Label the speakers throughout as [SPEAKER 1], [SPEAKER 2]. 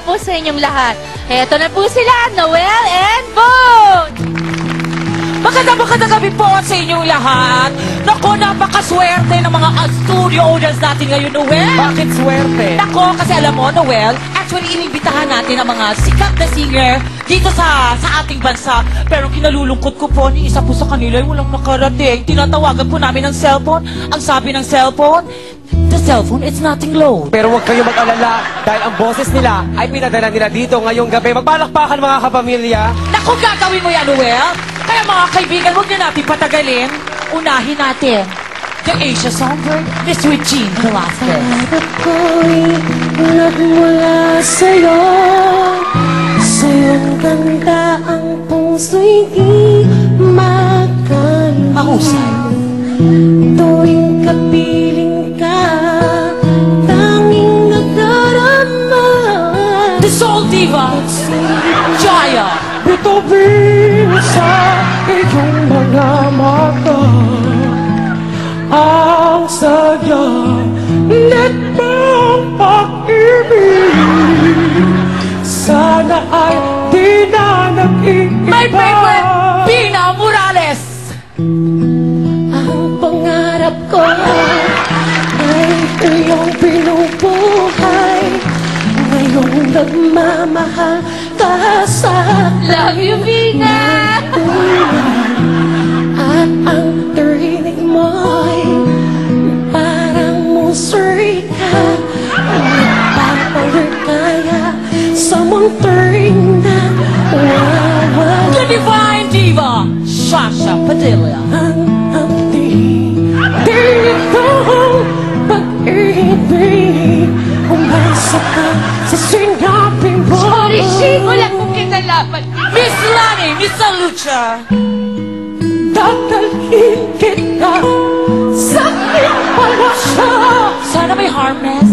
[SPEAKER 1] po sa inyong lahat. Eto na po sila, Noel and Boat!
[SPEAKER 2] Magandang gabi po sa inyong lahat. Naku, napakaswerte ng mga studio audience natin ngayon, Noel.
[SPEAKER 3] Bakit swerte?
[SPEAKER 2] Naku, kasi alam mo, Noel, actually, inimbitahan natin ang mga sikat na singer dito sa ating bansa. Pero kinalulungkot ko po, ni isa po sa kanila ay walang nakarating. Tinatawagan po namin ng cellphone. Ang sabi ng cellphone, the cellphone, it's nothing low.
[SPEAKER 3] Pero huwag kayo mag-alala dahil ang boses nila ay pinadala nila dito ngayong gabi. Magpalakpakan mga kapamilya.
[SPEAKER 2] Naku, gagawin mo yan, Noel. Kaya mga kaibigan, huwag na natin patagalin. Unahin natin the Asia Songbird, Miss Regine Velasquez.
[SPEAKER 4] Pangarap ko'y nagmula sa'yo. Sa'yong ganda ang puso'y di makalima.
[SPEAKER 2] Mahusay.
[SPEAKER 4] Tuwing kapiling ka, tanging nagdarama.
[SPEAKER 2] The Soul Diva, Jaya.
[SPEAKER 3] Bituin sa iyong mga mata ang sadyang netang pag-ibig. Sana ay di na nag-iiba.
[SPEAKER 2] My favorite, Pina Morales.
[SPEAKER 4] Ang pangarap ko ay iyong binubuhay. Ngayong nagmamahal ka sa
[SPEAKER 1] Love you, Pina!
[SPEAKER 4] at ang turinig mo'y parang musika. Nagpapaligaya sa munturing na wawa.
[SPEAKER 2] The Divine Diva, Shasha Padilla.
[SPEAKER 4] Ang di-ditong pag-ibig, umasa ka sa sinapin mo.
[SPEAKER 1] Sorry, Shi! Wala kong kinalaman.
[SPEAKER 2] Miss Lani, Miss Lucha.
[SPEAKER 4] Dadalhin kita sa palasya.
[SPEAKER 2] Sana may harness.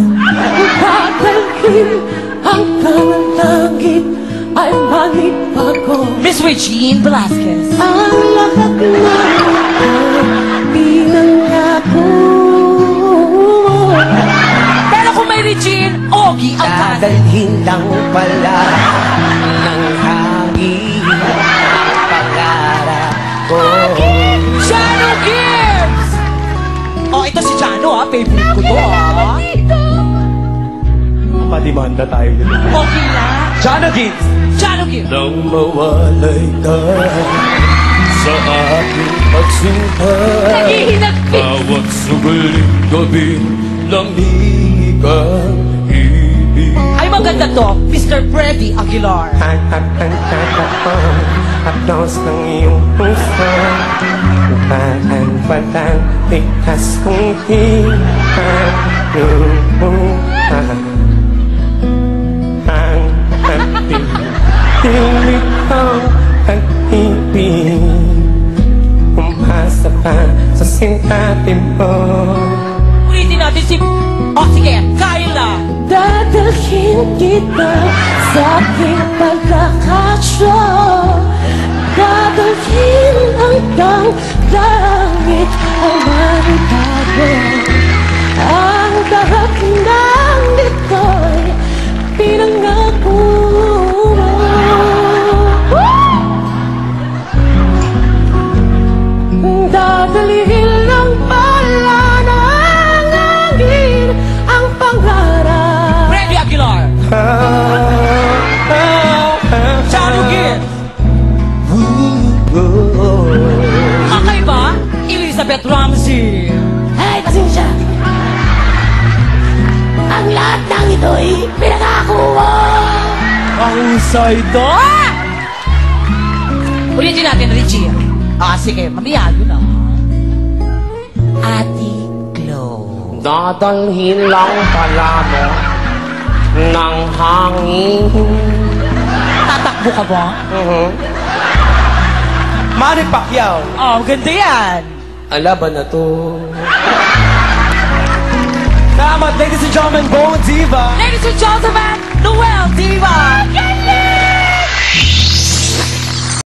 [SPEAKER 4] Dadalhin hanggang ang langit ay manibago.
[SPEAKER 2] Miss Regine Velasquez.
[SPEAKER 4] Ang lahat na pinangako.
[SPEAKER 2] Pero kung may Regine, Ogie ang kasi.
[SPEAKER 3] Dadalhin lang pala ng hangin ang pangarap ko.
[SPEAKER 2] Jano Gibbs! Oh, ito si Jano, ah. Favorite ko to, ah.
[SPEAKER 3] Madimanda tayo dito.
[SPEAKER 2] Okay lang.
[SPEAKER 3] Jano Gibbs!
[SPEAKER 2] Jano Gibbs.
[SPEAKER 5] Nang mawalay ka sa aking pagsinta,
[SPEAKER 1] Nahihinagpit!
[SPEAKER 5] bawat sugaling gabi ng hikang ibig.
[SPEAKER 2] Ay, maganda to. Mr. Freddy Aguilar.
[SPEAKER 3] Aplos ng iyong puso, parang walang likas kung hinahuluhan. Ang ating pilitong pag-ibig, umasa pa sa sinapin mo.
[SPEAKER 2] Ulitin natin si... Oh, sige. Kyla.
[SPEAKER 4] Dadalhin kita sa aking pagkakasya. Dadalhin hanggang langit ay manibago. Ang lahat ng ito'y pinangako. Dadalhin lang pala ng langit ang pangarap.
[SPEAKER 2] Freddy Aguilar. Jano Gibbs. Okay ba? Elizabeth Ramsey.
[SPEAKER 4] Ay, pasensya. Ang lahat ng ito'y pinangako mo.
[SPEAKER 2] Mahusay to! Ulitin natin, Regine. Ah, sige. Mamaya, yun na. Ate Glow.
[SPEAKER 3] Dadalhin lang pala mo ng hangin.
[SPEAKER 2] Tatakbo ka ba?
[SPEAKER 3] Manny Pacquiao.
[SPEAKER 2] Oh, ganda yan.
[SPEAKER 3] Ang laban na to. Salamat, ladies and gentlemen, Bo Diva.
[SPEAKER 2] Ladies and gentlemen, Noel Diva.